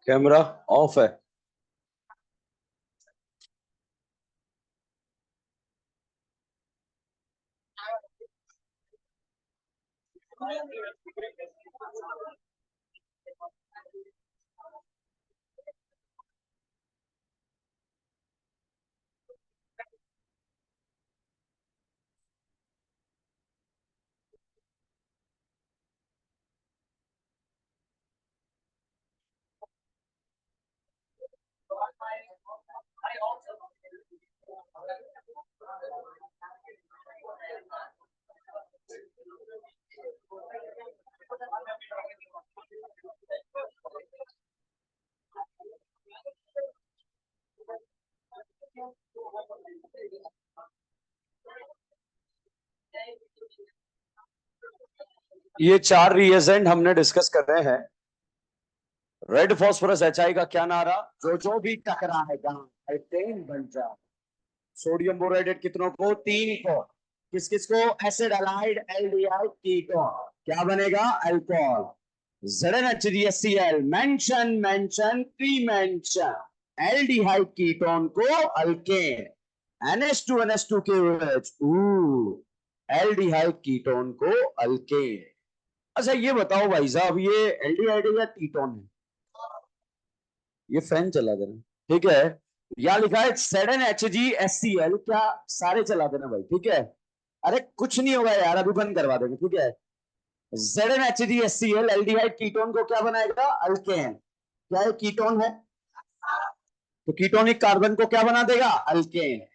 Camera off है। ये चार रिएजेंट हमने डिस्कस कर रहे हैं। रेड फॉस्फोरस एचआई का क्या नारा? जो जो भी टकराएगा एल्केन बन जा। सोडियम बोराइड कितनों को? 3 को। किस किस को? Acid allied aldehyde ketone. क्या बनेगा? Alcohol. ZnHCl mention mention pre mention. Aldehyde ketone को अल्केन। NH2NH2KOH एल्डिहाइड कीटोन को अल्केन। अच्छा ये बताओ भाई साहब, ये एल्डिहाइड है या कीटोन है? ये फैन चला देना, ठीक है। यहां लिखा है ZnHgScl, क्या सारे चला देना भाई, ठीक है। अरे कुछ नहीं होगा यार, अभी बंद करवा देंगे, ठीक है। ZnHgScl एल्डिहाइड कीटोन को क्या बनाएगा? अल्केन। क्या है? कीटोन है, तो कीटोनिक कार्बन को क्या बना देगा? अल्केन।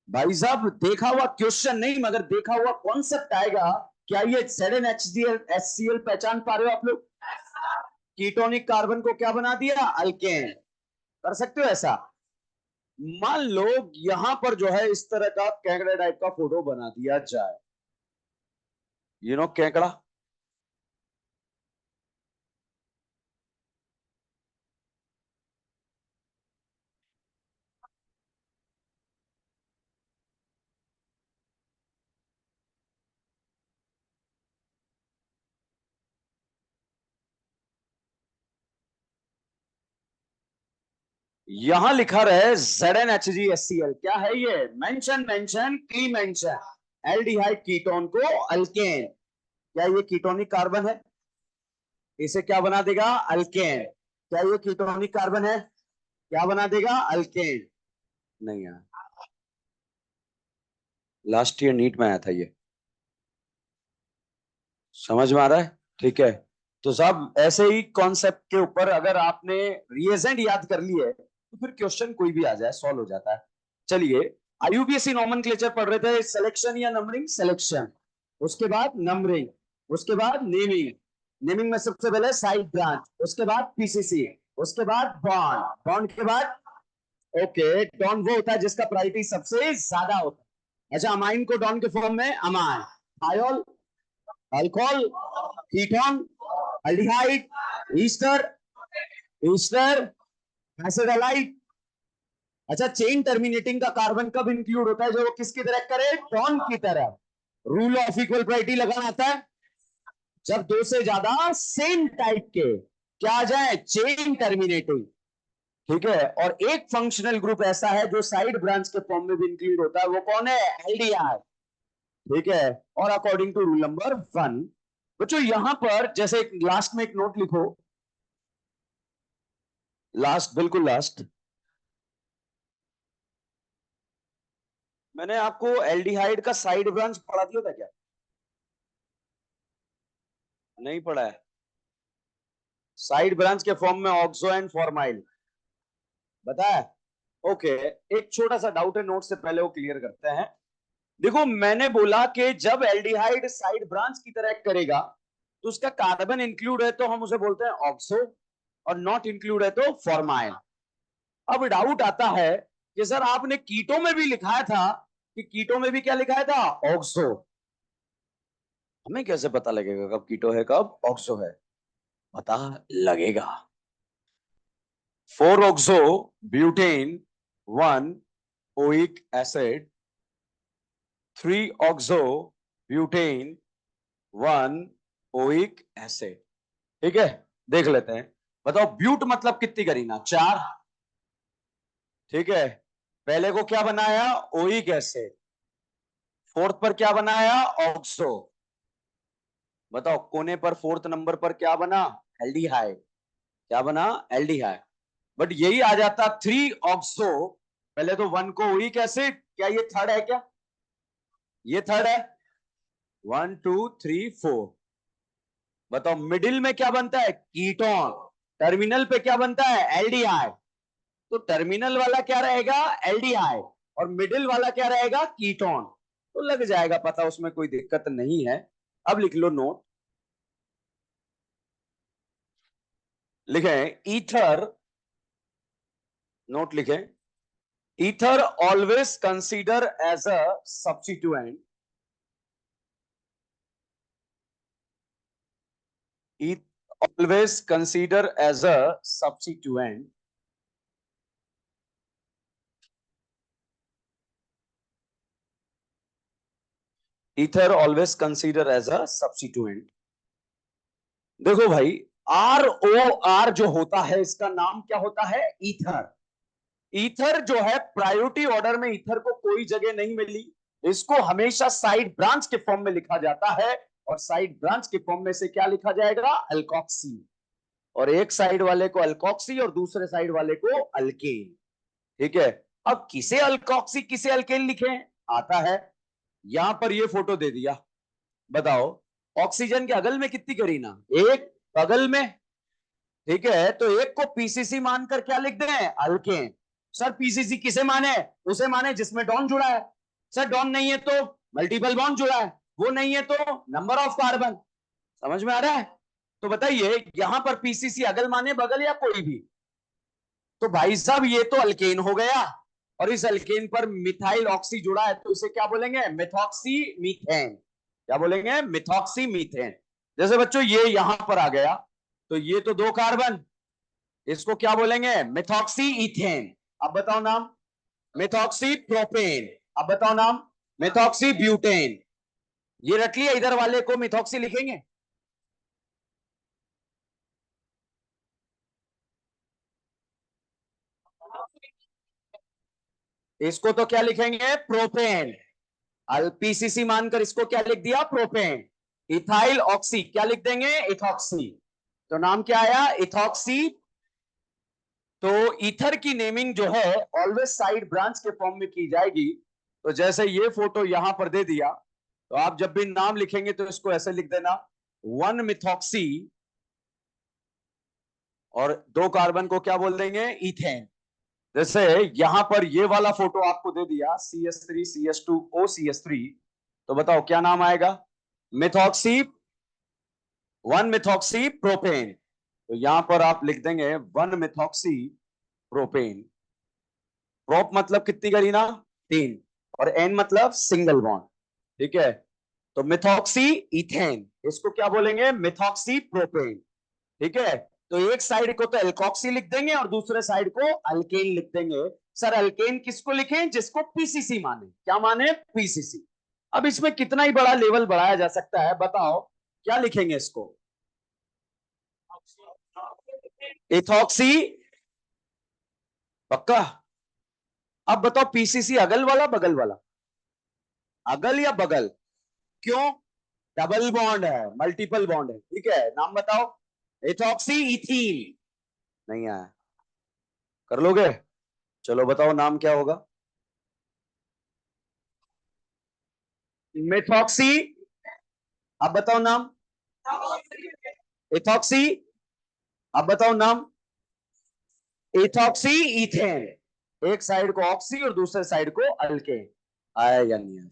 भाई साहब देखा हुआ क्वेश्चन नहीं मगर देखा हुआ कॉन्सेप्ट आएगा। क्या ये ZnHgScl पहचान पा रहे हो आप लोग? कीटोनिक कार्बन को क्या बना दिया? अल्केन। कर सकते हो ऐसा? मान लो यहां पर जो है इस तरह का केकड़ा टाइप का फोटो बना दिया जाए, केकड़ा। यहां लिखा रहे ZnHgScl, क्या है ये? मेंशन मेंशन की मेंशन एल्डिहाइड कीटोन को अल्केन। क्या ये कीटोनिक कार्बन है? इसे क्या बना देगा? अल्केन। क्या ये कीटोनिक कार्बन है? क्या बना देगा? अल्केन। नहीं यार, लास्ट ईयर नीट में आया था ये, समझ में आ रहा है? ठीक है। तो साहब ऐसे ही कॉन्सेप्ट के ऊपर अगर आपने रिएजेंट याद कर लिए तो फिर क्वेश्चन कोई भी आ जाए सॉल्व हो जाता है। चलिए, IUPAC नॉमेनक्लेचर पढ़ रहे थे, सिलेक्शन या नंबरिंग? सिलेक्शन। उसके बाद नंबरिंग, उसके बाद नेमिंग। नेमिंग में सबसे पहले साइड ब्रांच, उसके बाद PCC, उसके बाद बॉन्ड, बॉन्ड के बाद ओके डॉन वो होता है जिसका प्रायोरिटी सबसे ज्यादा होता है। अच्छा, अमाइन को डॉन के फॉर्म में amine, thiol, alcohol, ketone, aldehyde, ester, ester, एसिडाइड। अच्छा, चेन टर्मिनेटिंग का कार्बन कब इंक्लूड होता है? जो वो किसकी तरह करे? टॉन की तरह। रूल ऑफ इक्वल प्रायोरिटी लगाना आता है जब दो से ज्यादा सेम टाइप के क्या आ जाए? चेन टर्मिनेटिंग, ठीक है। और एक फंक्शनल ग्रुप ऐसा है जो साइड ब्रांच के फॉर्म में भी इंक्लूड होता है, वो कौन है? LDR, ठीक है। और अकॉर्डिंग टू रूल नंबर 1, बच्चों यहां पर जैसे लास्ट में एक नोट लिखो, लास्ट, बिल्कुल लास्ट। मैंने आपको एल्डिहाइड का साइड ब्रांच पढ़ा दिया था क्या? नहीं पढ़ा है? साइड ब्रांच के फॉर्म में ऑक्सो एंड फॉर्माइल बताया? ओके। एक छोटा सा डाउट है, नोट से पहले वो क्लियर करते हैं। देखो मैंने बोला कि जब एल्डिहाइड साइड ब्रांच की तरह करेगा तो उसका कार्बन इंक्लूड है तो हम उसे बोलते हैं ऑक्सो, और नॉट इंक्लूड है तो फॉर्माइल। अब डाउट आता है कि सर आपने कीटो में भी लिखाया था, कि कीटो में भी क्या लिखाया था, ऑक्सो। हमें कैसे पता लगेगा कब कीटो है कब ऑक्सो है? पता लगेगा। 4 oxo butane 1 oic acid, 3 oxo butane 1 oic acid. ठीक है, देख लेते हैं। बताओ ब्यूट मतलब कितनी करीना, 4। ठीक है, पहले को क्या बनाया, ओइक एसिड। फोर्थ पर क्या बनाया, ऑक्सो। बताओ कोने पर फोर्थ नंबर पर क्या बना, एल्डिहाइड। क्या बना, एल्डिहाइड। बट यही आ जाता 3 ऑक्सो। पहले तो 1 को ओइक एसिड, क्या ये थर्ड है क्या, ये थर्ड है। 1 2 3 4। बताओ मिडिल में क्या बनता है, कीटोन। टर्मिनल पे क्या बनता है, एल्डिहाइड। तो टर्मिनल वाला क्या रहेगा, एल्डिहाइड, और मिडिल वाला क्या रहेगा, कीटोन। तो लग जाएगा पता, उसमें कोई दिक्कत नहीं है। अब लिख लो नोट, लिखें ईथर। नोट लिखें, ether always consider as a substituent. Always consider as a substituent ether always consider as a substituent. देखो भाई, आर ओ आर जो होता है इसका नाम क्या होता है, ईथर। ईथर जो है प्रायोरिटी ऑर्डर में ईथर को कोई जगह नहीं मिली, इसको हमेशा साइड ब्रांच के फॉर्म में लिखा जाता है। और साइड ब्रांच के फॉर्म में से क्या लिखा जाएगा, अल्कोक्सी। और एक साइड वाले को अल्कोक्सी और दूसरे साइड वाले को अल्केन। ठीक है, अब किसे अल्कोक्सी किसे अल्केन लिखे, आता है। यहां पर ये फोटो दे दिया। बताओ ऑक्सीजन के अगल में कितनी करीना, एक, बगल में। ठीक है, तो एक को पीसीसी मानकर क्या लिख दें, अल्केन। सर पीसीसी किसे माने, उसे माने जिसमें डॉन जुड़ा है। सर डॉन नहीं है तो मल्टीपल बॉन्ड जुड़ा है, वो नहीं है तो नंबर ऑफ कार्बन। समझ में आ रहा है? तो बताइए यहां पर पीसीसी अगल माने बगल या कोई भी। तो भाई साहब ये तो अल्केन हो गया, और इस अल्केन पर मिथाइल ऑक्सी जुड़ा है तो इसे क्या बोलेंगे, मिथॉक्सी मीथेन। क्या बोलेंगे, मिथॉक्सी मीथेन। जैसे बच्चों ये यहां पर आ गया, तो ये तो 2 कार्बन, इसको क्या बोलेंगे, मिथॉक्सी इथेन। अब बताओ नाम, मिथॉक्सी प्रोपेन। अब बताओ नाम, मिथॉक्सी ब्यूटेन। ये रख लिया, इधर वाले को मिथॉक्सी लिखेंगे। इसको तो क्या लिखेंगे, प्रोपेन। पीसीसी मानकर इसको क्या लिख दिया, प्रोपेन। इथाइल ऑक्सी क्या लिख देंगे, इथॉक्सी। तो नाम क्या आया, इथॉक्सी। तो ईथर की नेमिंग जो है ऑलवेज साइड ब्रांच के फॉर्म में की जाएगी। तो जैसे ये फोटो यहां पर दे दिया, तो आप जब भी नाम लिखेंगे तो इसको ऐसे लिख देना, 1 मिथॉक्सी, और 2 कार्बन को क्या बोल देंगे, इथेन। जैसे यहां पर ये वाला फोटो आपको दे दिया, CH3 CH2O CH3। तो बताओ क्या नाम आएगा, मिथॉक्सी, 1 मिथॉक्सी प्रोपेन। तो यहां पर आप लिख देंगे 1 मिथॉक्सी प्रोपेन। प्रोप मतलब कितनी करीना, 3, और एन मतलब सिंगल बॉन्ड। ठीक है, तो मिथॉक्सी इथेन, इसको क्या बोलेंगे, मिथॉक्सी प्रोपेन। ठीक है, तो एक साइड को तो एल्कोक्सी लिख देंगे और दूसरे साइड को अल्केन लिख देंगे। सर अल्केन किसको लिखें, जिसको पीसीसी माने, क्या माने, पीसीसी। अब इसमें कितना ही बड़ा लेवल बढ़ाया जा सकता है, बताओ क्या लिखेंगे इसको, इथॉक्सी। पक्का? अब बताओ पीसीसी अगल वाला बगल वाला, अगल या बगल, क्यों, डबल बॉन्ड है, मल्टीपल बॉन्ड है। ठीक है, नाम बताओ, इथॉक्सी इथीन। नहीं आया, कर लोगे, चलो बताओ नाम क्या होगा, मिथॉक्सी। अब बताओ नाम, इथॉक्सी। अब बताओ नाम, इथॉक्सी इथेन। एक साइड को ऑक्सी और दूसरे साइड को अल्केन। आया या नहीं आया?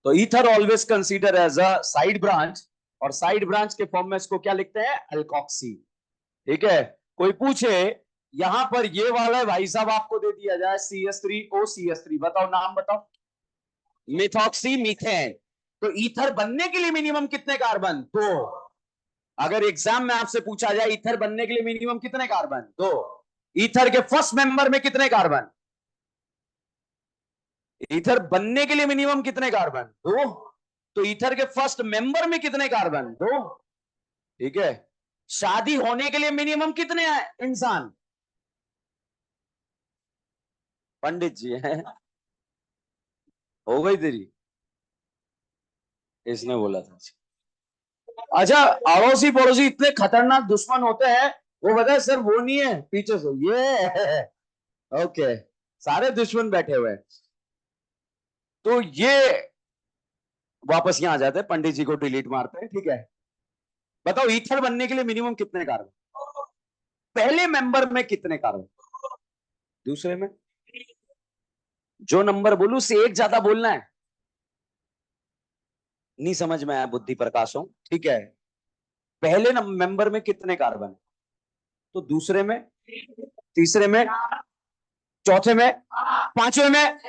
तो ether always consider as a side branch, और साइड ब्रांच के फॉर्म में इसको क्या लिखते हैं, एल्कोक्सी। ठीक है। कोई पूछे यहां पर ये वाला भाई साहब आपको दे दिया जाए CH3O CH3, बताओ नाम बताओ, मिथॉक्सी मीथेन। तो ईथर बनने के लिए मिनिमम कितने कार्बन, दो। अगर एग्जाम में आपसे पूछा जाए ईथर बनने के लिए मिनिमम कितने कार्बन, दो। ईथर के फर्स्ट मेंबर में कितने कार्बन, ईथर बनने के लिए मिनिमम कितने कार्बन, दो। तो ईथर के फर्स्ट मेंबर में कितने कार्बन, दो। ठीक है। शादी होने के लिए मिनिमम कितने इंसान, पंडित जी हैं। हो गई तेरी, इसने बोला था। अच्छा, अड़ोसी पड़ोसी इतने खतरनाक दुश्मन होते हैं, वो बताए सर वो नहीं है पीछे से ये। ओके, सारे दुश्मन बैठे हुए हैं। तो ये वापस यहां आ जाते हैं, पंडित जी को डिलीट मारते हैं। ठीक है। बताओ ईथर बनने के लिए मिनिमम कितने कार्बन, पहले मेंबर में कितने कार्बन, दूसरे में। जो नंबर बोलू से एक ज्यादा बोलना है। नहीं समझ में आया, बुद्धि प्रकाश हो। ठीक है। पहले मेंबर में कितने कार्बन, तो दूसरे में, तीसरे में, चौथे में, पांचवें में,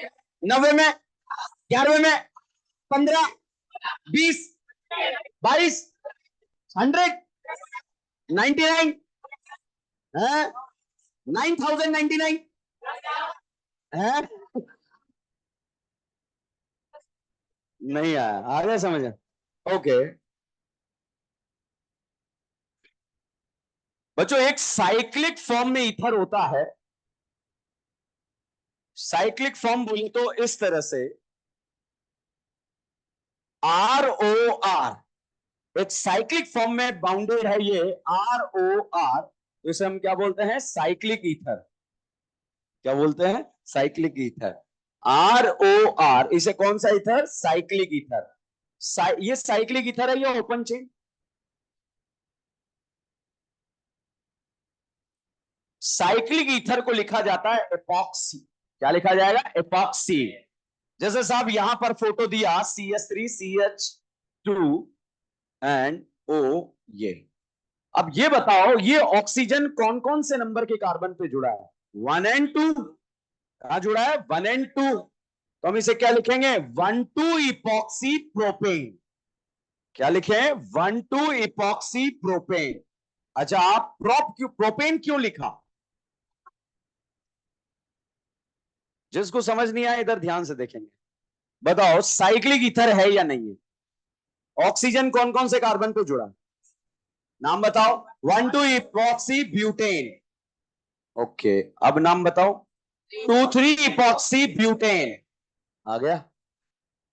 नवे में, 11वें में, 15, 20, 22, 100, 99, 9099 है। नहीं आया, आ गया समझ में। ओके बच्चों, एक साइक्लिक फॉर्म में ईथर होता है। साइक्लिक फॉर्म बोले तो इस तरह से, ROR, एक साइक्लिक फॉर्म में बाउंडेड है ये, ROR। तो इसे हम क्या बोलते हैं, साइक्लिक ईथर। क्या बोलते हैं, साइक्लिक ईथर। ROR, इसे कौन सा ईथर, साइक्लिक ईथर। ये साइक्लिक ईथर है, ये ओपन चेन। साइक्लिक ईथर को लिखा जाता है एपॉक्सी। क्या लिखा जाएगा, एपॉक्सी। जैसे साहब यहां पर फोटो दिया, CH3CH2 एंड O, ये। अब ये बताओ ये ऑक्सीजन कौन कौन से नंबर के कार्बन पे जुड़ा है, 1 और 2। कहां जुड़ा है, 1 और 2। तो हम इसे क्या लिखेंगे, 1,2 इपॉक्सी प्रोपेन। क्या लिखे, 1,2 इपॉक्सी प्रोपेन। अच्छा, आप प्रोपेन क्यों लिखा, जिसको समझ नहीं आया इधर ध्यान से देखेंगे। बताओ साइक्लिक ईथर है या नहीं है, ऑक्सीजन कौन कौन से कार्बन पे जुड़ा, नाम बताओ, 1,2 इपॉक्सी ब्यूटेन। ओके, अब नाम बताओ, 2,3 इपॉक्सी ब्यूटेन। आ गया।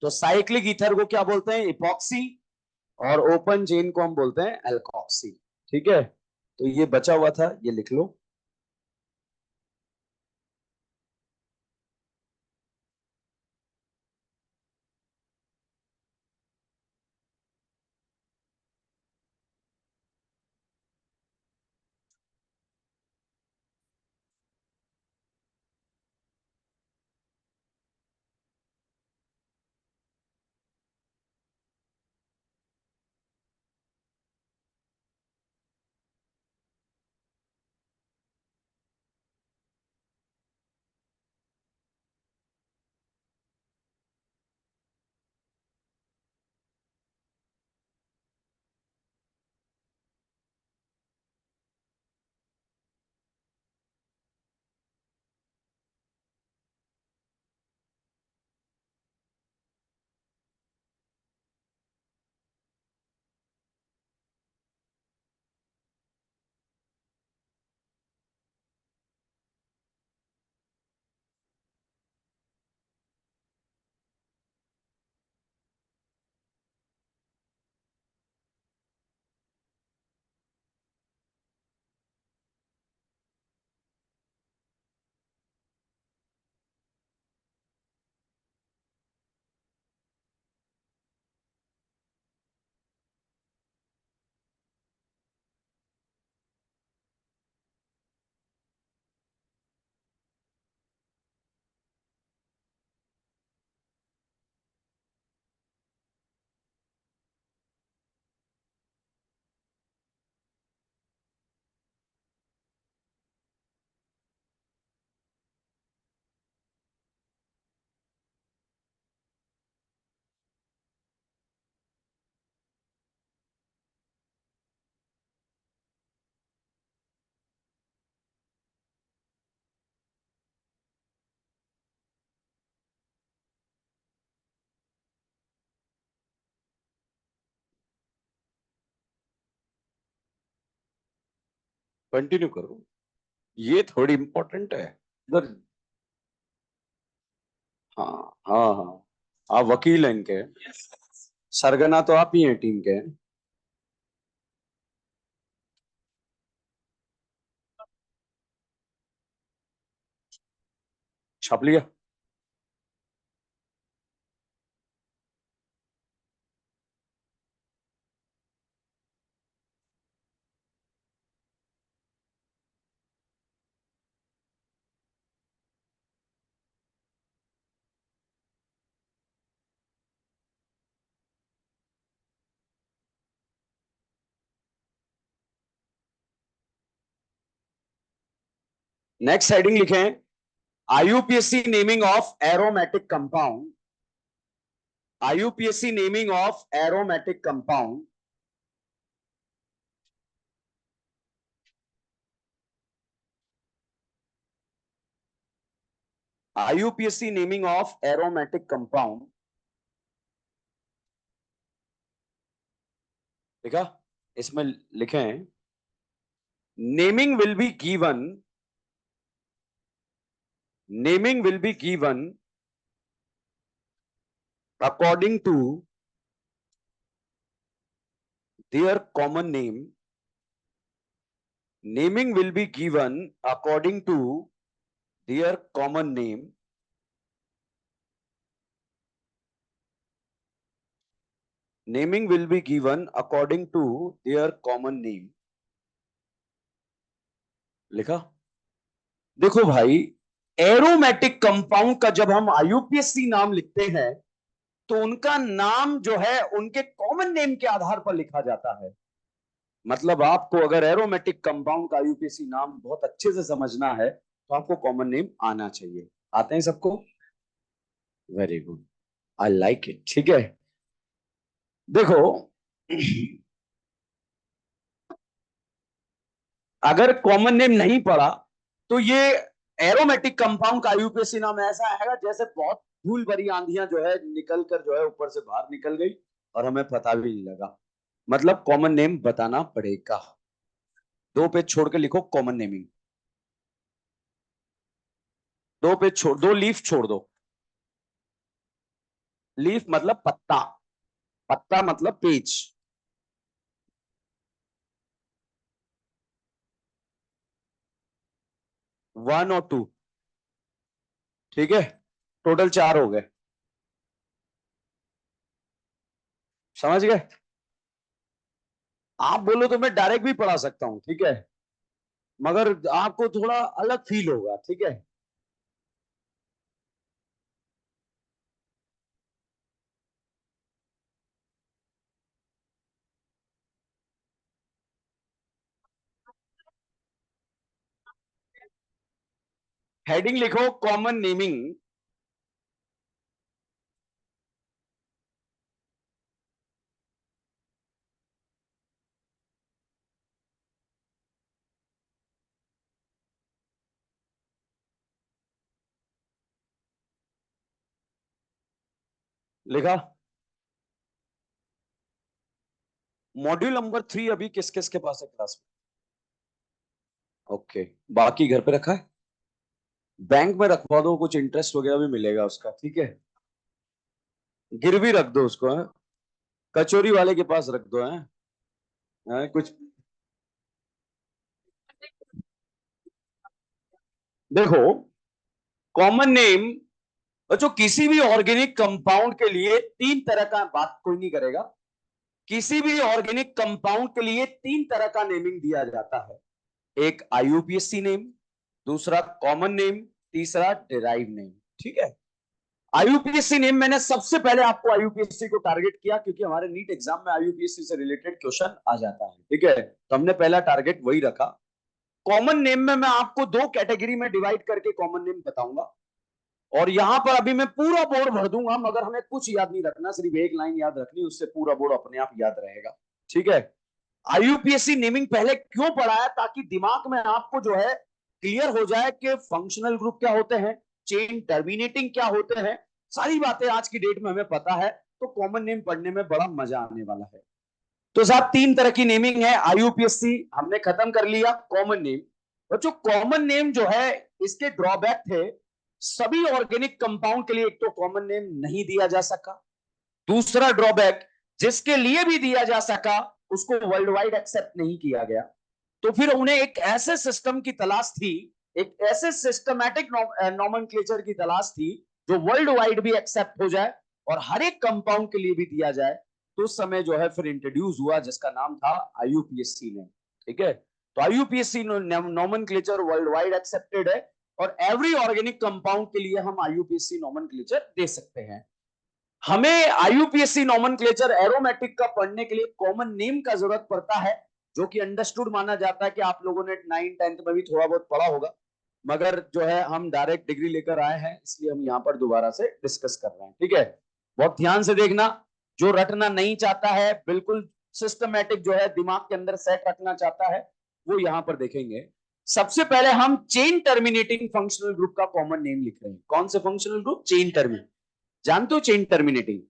तो साइक्लिक ईथर को क्या बोलते हैं, इपॉक्सी, और ओपन चेन को हम बोलते हैं एल्कोक्सी। ठीक है। तो ये बचा हुआ था, ये लिख लो। कंटिन्यू करो, ये थोड़ी इंपॉर्टेंट है इधर। हाँ हाँ हाँ, आप वकील हैं इनके, सरगना तो आप ही हैं टीम के। छाप लिया। नेक्स्ट हेडिंग लिखे हैं, IUPSC naming of aromatic compound, IUPSC naming of aromatic compound, IUPSC naming of aromatic compound. देखा, इसमें लिखे हैं, naming will be given, naming will be given according to their common name, naming will be given according to their common name, naming will be given according to their common name। लिखा। देखो भाई, aromatic compound का जब हम आईयूपीएससी नाम लिखते हैं तो उनका नाम जो है उनके कॉमन नेम के आधार पर लिखा जाता है। मतलब आपको अगर एरोमेटिक कंपाउंड का आईयूपीएससी नाम बहुत अच्छे से समझना है तो आपको कॉमन नेम आना चाहिए। आते हैं सबको? Very good, I like it. ठीक है, देखो, अगर कॉमन नेम नहीं पड़ा तो ये एरोमेटिक कंपाउंड का आईयूपीएससी नाम ऐसा आएगा जैसे बहुत धूल भरी आंधियां जो है निकल कर जो है ऊपर से बाहर निकल गई और हमें पता भी नहीं लगा। मतलब कॉमन नेम बताना पड़ेगा। दो पेज छोड़ के लिखो कॉमन नेमिंग, दो पेज छोड़ दो, लीफ छोड़ दो। लीफ मतलब पत्ता, पत्ता मतलब पेज। 1 और 2, ठीक है, टोटल 4 हो गए। समझ गए? आप बोलो तो मैं डायरेक्ट भी पढ़ा सकता हूं, ठीक है, मगर आपको थोड़ा अलग फील होगा। ठीक है, हेडिंग लिखो कॉमन नेमिंग, लिखा। मॉड्यूल नंबर 3 अभी किस किस के पास है क्लास में? ओके, बाकी घर पे रखा है, बैंक में रखवा दो, कुछ इंटरेस्ट वगैरह भी मिलेगा उसका। ठीक है, गिरवी रख दो उसको है? कचोरी वाले के पास रख दो है कुछ। देखो, कॉमन नेम, बच्चों किसी भी ऑर्गेनिक कंपाउंड के लिए 3 तरह का, बात कोई नहीं करेगा, किसी भी ऑर्गेनिक कंपाउंड के लिए 3 तरह का नेमिंग दिया जाता है। एक आईयूपीएससी नेम, दूसरा कॉमन नेम, तीसरा डिराइव नेम। ठीक है, आईयूपीएससी नेम मैंने सबसे पहले आपको आईयूपीएससी को टारगेट किया क्योंकि हमारे नीट एग्जाम में आईयूपीएससी से रिलेटेड क्वेश्चन आ जाता है। ठीक है, तो हमने पहला टारगेट वही रखा। कॉमन नेम में मैं आपको 2 कैटेगरी में डिवाइड करके कॉमन नेम बताऊंगा और यहां पर अभी मैं पूरा बोर्ड भर दूंगा, मगर हमें कुछ याद नहीं रखना, सिर्फ एक लाइन याद रखनी, उससे पूरा बोर्ड अपने आप याद रहेगा। ठीक है, आईयूपीएससी नेमिंग पहले क्यों पढ़ा है, ताकि दिमाग में आपको जो है क्लियर हो जाए कि फंक्शनल ग्रुप क्या होते हैं, चेन टर्मिनेटिंग क्या होते हैं, सारी बातें आज की डेट में हमें पता है, तो कॉमन नेम पढ़ने में बड़ा मजा आने वाला है। तो साहब तीन तरह की नेमिंग है, आईयूपीएसी हमने खत्म कर लिया, कॉमन नेम। बच्चों कॉमन नेम जो है इसके ड्रॉबैक थे, सभी ऑर्गेनिक कंपाउंड के लिए एक तो कॉमन नेम नहीं दिया जा सका, दूसरा ड्रॉबैक जिसके लिए भी दिया जा सका उसको वर्ल्ड वाइड एक्सेप्ट नहीं किया गया। तो फिर उन्हें एक ऐसे सिस्टम की तलाश थी, एक ऐसे सिस्टमैटिक नॉमेनक्लेचर की तलाश थी जो वर्ल्ड वाइड भी एक्सेप्ट हो जाए और हर एक कंपाउंड के लिए भी दिया जाए। तो उस समय जो है फिर इंट्रोड्यूस हुआ जिसका नाम था आईयूपीएसी ने। ठीक है, तो IUPAC nomenclature world wide accepted है और एवरी ऑर्गेनिक कंपाउंड के लिए हम आईयूपीएसी नॉमेनक्लेचर दे सकते हैं। हमें आईयूपीएसी नॉमेनक्लेचर एरोमेटिक का पढ़ने के लिए कॉमन नेम का जरूरत पड़ता है, जो कि अंडरस्टूड माना जाता है कि आप लोगों ने 9th 10th में भी थोड़ा बहुत पढ़ा होगा, मगर जो है हम डायरेक्ट डिग्री लेकर आए हैं इसलिए हम यहाँ पर दोबारा से डिस्कस कर रहे हैं। ठीक है, बहुत ध्यान से देखना, जो रटना नहीं चाहता है, बिल्कुल सिस्टमैटिक जो है दिमाग के अंदर सेट रखना चाहता है, वो यहां पर देखेंगे। सबसे पहले हम चेन टर्मिनेटिंग फंक्शनल ग्रुप का कॉमन नेम लिख रहे हैं। कौन से फंक्शनल ग्रुप? Chain terminating. जानते हो चेन टर्मिनेटिंग?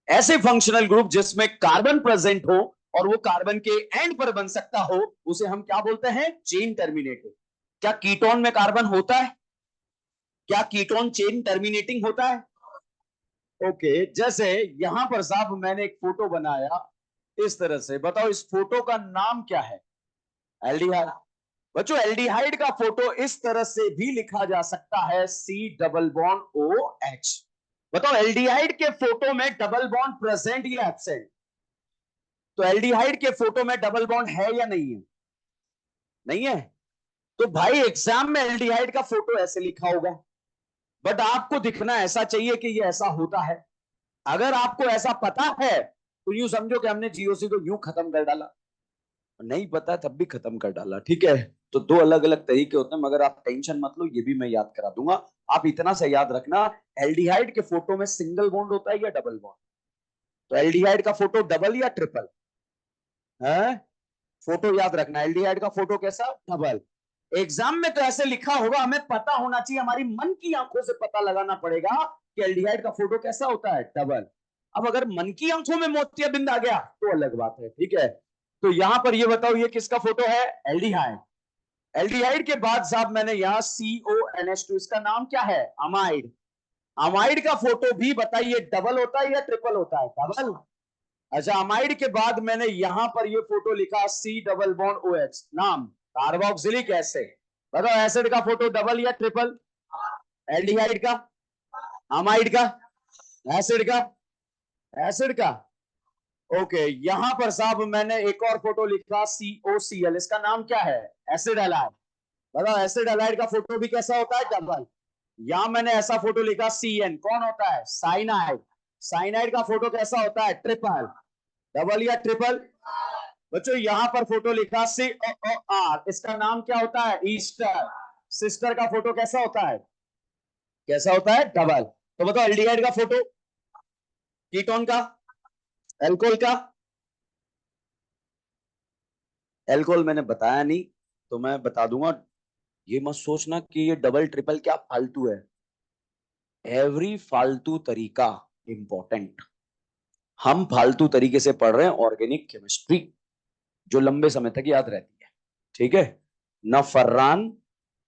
ऐसे फंक्शनल ग्रुप जिसमें कार्बन प्रेजेंट हो और वो कार्बन के एंड पर बन सकता हो, उसे हम क्या बोलते हैं? Chain terminating. क्या कीटोन में कार्बन होता है? क्या कीटोन चेन टर्मिनेटिंग होता है? ओके, जैसे यहां पर साहब मैंने एक फोटो बनाया इस तरह से, बताओ इस फोटो का नाम क्या है? एल्डिहाइड। बच्चों एल्डिहाइड का फोटो इस तरह से भी लिखा जा सकता है, C double bond O H. बताओ एल्डिहाइड के फोटो में डबल बॉन्ड प्रेजेंट या एब्सेंट? तो एल्डिहाइड के फोटो में डबल बॉन्ड है या नहीं है? नहीं है। तो भाई एग्जाम में एल्डिहाइड का फोटो ऐसे लिखा होगा, बट आपको दिखना ऐसा चाहिए कि ये ऐसा होता है। अगर आपको ऐसा पता है तो यूं समझो कि हमने जीओसी को यूं खत्म कर डाला, नहीं पता तब भी खत्म कर डाला। ठीक है, तो दो अलग अलग तरीके होते हैं, मगर आप टेंशन मत लो, ये भी मैं याद करा दूंगा। आप इतना सा याद रखना, एल्डिहाइड के फोटो में सिंगल बॉन्ड होता है या डबल बॉन्ड? तो एल्डिहाइड का फोटो डबल या ट्रिपल है? फोटो याद रखना, एल्डिहाइड का फोटो कैसा? डबल। एग्जाम में तो ऐसे लिखा होगा, हमें पता होना चाहिए, हमारी मन की आंखों से पता लगाना पड़ेगा कि एल्डिहाइड का फोटो कैसा होता है? डबल। अब अगर मन की आंखों में मोतियाबिंद आ गया तो अलग बात है। ठीक है, तो यहां पर ये बताओ ये किसका फोटो है? एल्डिहाइड। एल्डिहाइड के बाद साहब मैंने यहां CONH2, इसका नाम क्या है? अमाइड। अमाइड का फोटो भी बताइए डबल होता है या ट्रिपल होता है? डबल। अच्छा, अमाइड के बाद मैंने यहां पर ये फोटो लिखा C डबल बॉन्ड OH, नाम कार्बोक्सिलिक एसिड। बताओ एसिड का फोटो डबल या ट्रिपल? एल्डिहाइड का, अमाइड का, एसिड का? एसिड का। ओके, यहां पर साहब मैंने एक और फोटो लिखा COCl, इसका नाम क्या है? Acid halide. बताओ एसिड हैलाइड का फोटो भी कैसा होता है? डबल। यहां मैंने ऐसा फोटो लिखा CN, कौन होता है? साइनाइड। साइनाइड का फोटो कैसा होता है? ट्रिपल। डबल या ट्रिपल? बच्चों यहां पर फोटो लिखा COOR, इसका नाम क्या होता है? ईस्टर। सिस्टर का फोटो कैसा होता है? कैसा होता है? डबल। तो बताओ एल्डिहाइड का फोटो, कीटोन का, एल्कोहल का? एल्कोहल मैंने बताया नहीं, तो मैं बता दूंगा। ये मत सोचना कि ये डबल ट्रिपल क्या फालतू है, एवरी फालतू तरीका इंपॉर्टेंट। हम फालतू तरीके से पढ़ रहे हैं ऑर्गेनिक केमिस्ट्री, जो लंबे समय तक याद रहती है। ठीक है, न फर्रान,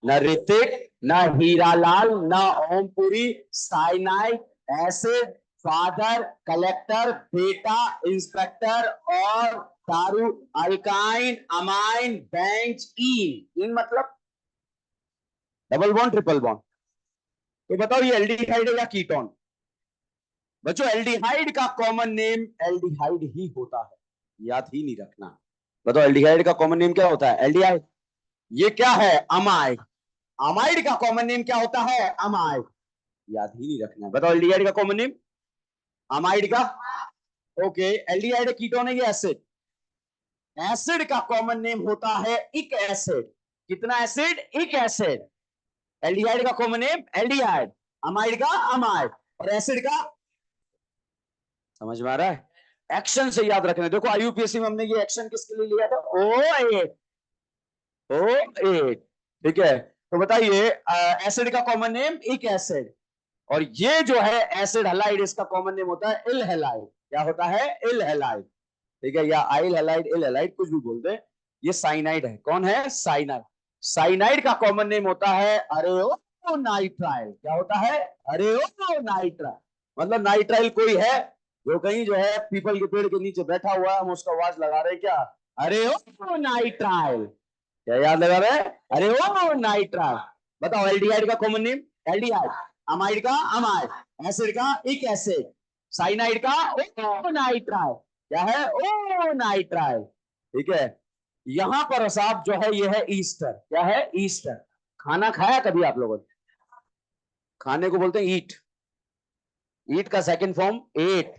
न ऋतिक, न हीरालाल, न Om Puri, cyanide, acid, father, collector, बेटा, इंस्पेक्टर और दारू, अल्काइन, अमाइन, बेंच, इन। इन मतलब डबल बॉन्ड ट्रिपल बॉन्ड। तो बताओ ये एल्डिहाइड है या कीटोन? बच्चों एल्डिहाइड का कॉमन नेम एल्डिहाइड ही होता है, याद ही नहीं रखना। बताओ एल्डिहाइड का कॉमन नेम क्या होता है? एल्डिहाइड। ये क्या है? अमाइड। अमाइड का कॉमन नेम क्या होता है? अमाइड। याद ही नहीं रखना। बताओ एल्डिहाइड का कॉमन नेम? अमाइड का। ओके, एल्डिहाइड कीटोन है ये एसिड। एसिड का कॉमन नेम होता है इक एसिड। कितना एसिड? इक एसिड। एल्डिहाइड का कॉमन नेम एल्डिहाइड, अमाइड का अमाइड, और एसिड का? समझ में आ रहा है? एक्शन से याद रखना। देखो आईयूपीएससी में हमने ये एक्शन किसके लिए लिया था? O8। O8। ठीक है, तो बताइए एसिड का कॉमन नेम इक एसिड, और ये जो है एसिड हैलाइड, इसका कॉमन नेम होता है इल हैलाइड। क्या होता है? इल हैलाइड। ठीक है, या आइल हैलाइड, इल हैलाइड, कुछ भी बोलते हैं। ये साइनाइड है। कौन है? साइनाइड। साइनाइड का कॉमन नेम होता है अरेओनाइट्राइल। क्या होता है? अरेओनाइट्राइल। मतलब नाइट्राइल कोई है जो कहीं जो है पीपल के पेड़ के नीचे बैठा हुआ है, हम उसका आवाज लगा रहे हैं क्या? अरेओनाइट्राइल। क्या याद लगा रहे हैं? अरेओनाइट्राइल। बताओ एल्डिहाइड का कॉमन नेम? एल्डिहाइड। अमाइड का अमाइड, एसिड का इक एसिड, साइनाइड का ओ नाइट्राइल। क्या है? ओ नाइट्राइल। ठीक है। यहां पर साहब जो है ये है ईस्टर। क्या है? ईस्टर। खाना खाया कभी आप लोगों ने? खाने को बोलते हैं ईट। ईट का second form ate,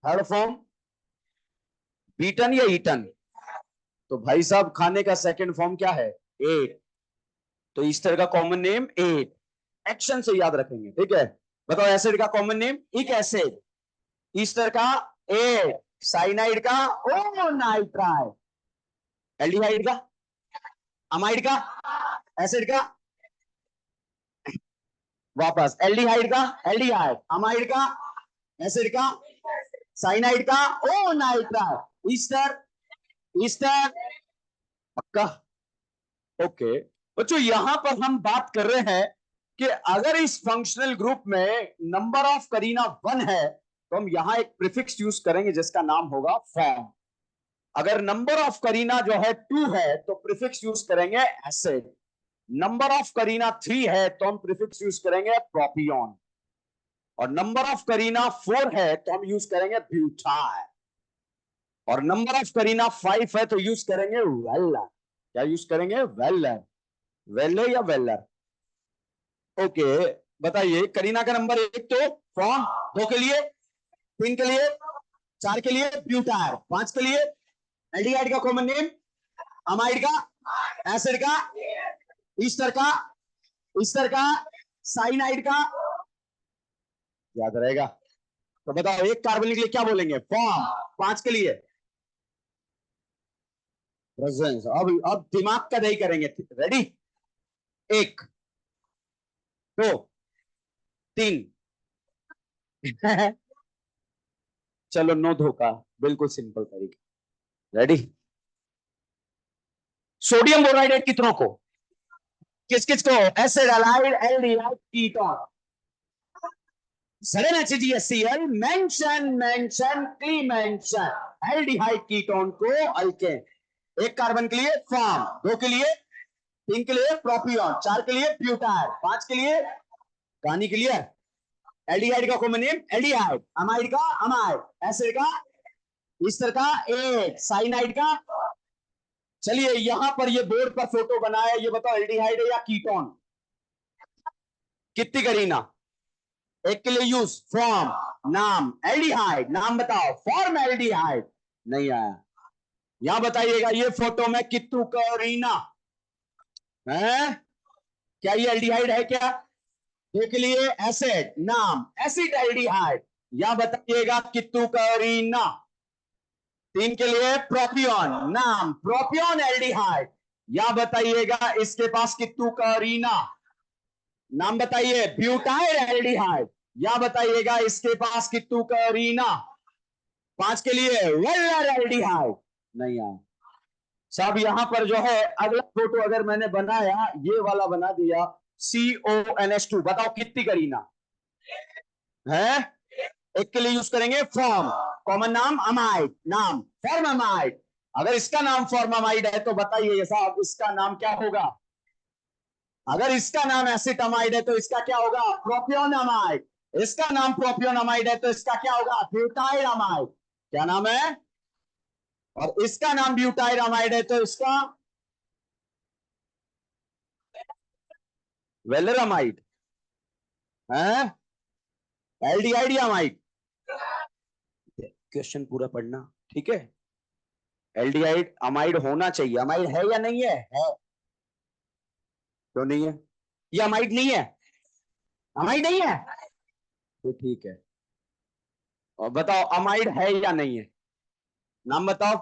third form beaten या ईटन। तो भाई साहब खाने का सेकंड फॉर्म क्या है? एट। तो ईस्टर का कॉमन नेम एट। एक्शन से याद रखेंगे। ठीक है। बताओ एसिड का कॉमन नेम? इक एसिड। ईस्टर का एट, साइनाइड का ओ नाइट्राइल, एल्डिहाइड का, अमाइड का, एसिड का, वापस एल्डिहाइड का एल्डिहाइड, अमाइड का, एसिड का, साइनाइड का ओ नाइट्राइल, ईस्टर। ईस्टर पक्का? ओके बच्चों, यहां पर हम बात कर रहे हैं कि अगर इस फंक्शनल ग्रुप में नंबर ऑफ करीना 1 है तो हम यहां एक प्रीफिक्स यूज करेंगे जिसका नाम होगा फॉर्म। अगर नंबर ऑफ करीना जो है 2 है तो प्रीफिक्स यूज करेंगे एसिड। नंबर ऑफ करीना 3 है तो हम प्रीफिक्स यूज करेंगे प्रोपियोन। और नंबर ऑफ करीना 4 है तो हम यूज करेंगे ब्यूटाइल। और नंबर ऑफ करीना 5 है तो यूज करेंगे वेलर। क्या यूज करेंगे? वेलर। वेले या वेलर। ओके बताइए, करीना का नंबर 1 तो फॉर्म, 2 के लिए, 3 के लिए, 4 के लिए ब्यूटाइल, 5 के लिए एल्डिहाइड का कॉमन नेम, अमाइड का, एसिड का, ईस्टर का, ईस्टर का, साइनाइड का। याद रहेगा? तो बताओ एक कार्बन के लिए क्या बोलेंगे? फॉर्म। 5 के लिए प्रेजेंस। अब दिमाग का दही करेंगे। रेडी? 1, 2, 3। चलो नो धोखा, बिल्कुल सिंपल तरीका। रेडी? सोडियम बोराइड कितनों को? किस किस को? Acid, halide, aldehyde, ketone. Sudden HCl mention mention की मेंशन एल्डिहाइड कीटोन को अल्केन। 1 कार्बन के लिए फॉर्म, 2 के लिए, 3 के लिए प्रोपियोन, 4 के लिए ब्यूटाइल, 5 के लिए कहानी के लिए एल्डिहाइड का कॉमन नेम एल्डिहाइड, अमाइड का अमाइड, एसिड का, ईस्टर का एट, साइनाइड का। चलिए यहां पर ये बोर्ड पर फोटो बनाया, ये बताओ एल्डिहाइड है या कीटोन? कितनी करीना? 1 के लिए यूज फॉर्म, नाम एल्डिहाइड, नाम बताओ। फॉर्म एल्डिहाइड नहीं आया। यहां बताइएगा ये फोटो में कितू करीना है? क्या ये एल्डिहाइड है क्या? 2 के लिए एसिड, नाम एसिड एल्डिहाइड, यहां बताइएगा कितू करीना। 3 के लिए प्रोपियोन, नाम प्रोपियोन एल्डिहाइड, यहां बताइएगा इसके पास कितू करीना। नाम बताइए ब्यूटाइल एल्डिहाइड, या बताइएगा इसके पास कितू करीना। 5 के लिए वेलर एल्डिहाइड नहीं आया। साहब यहां पर जो है अगला फोटो अगर मैंने बनाया, ये वाला बना दिया CONH2, बताओ कितनी करीना है? 1 के लिए यूज करेंगे फॉर्म, कॉमन नाम अमाइड, नाम फॉर्म अमाइड। अगर इसका नाम फॉर्म अमाइड है तो बताइए साहब इसका नाम क्या होगा? अगर इसका नाम एसिटामाइड है तो इसका क्या होगा? प्रोपियोन अमाइड। इसका नाम प्रोपियोन अमाइड है तो इसका क्या होगा? Butyl amide. क्या नाम है? और इसका नाम ब्यूटाइल अमाइड है तो इसका वेलर अमाइड है, एल्डिहाइड अमाइड। क्वेश्चन पूरा पढ़ना, ठीक है? एल्डिहाइड अमाइड होना चाहिए। अमाइड है या नहीं है? है। क्यों नहीं है? ये अमाइड नहीं है? अमाइड नहीं है तो ठीक है। और बताओ अमाइड है या नहीं है? नाम बताओ।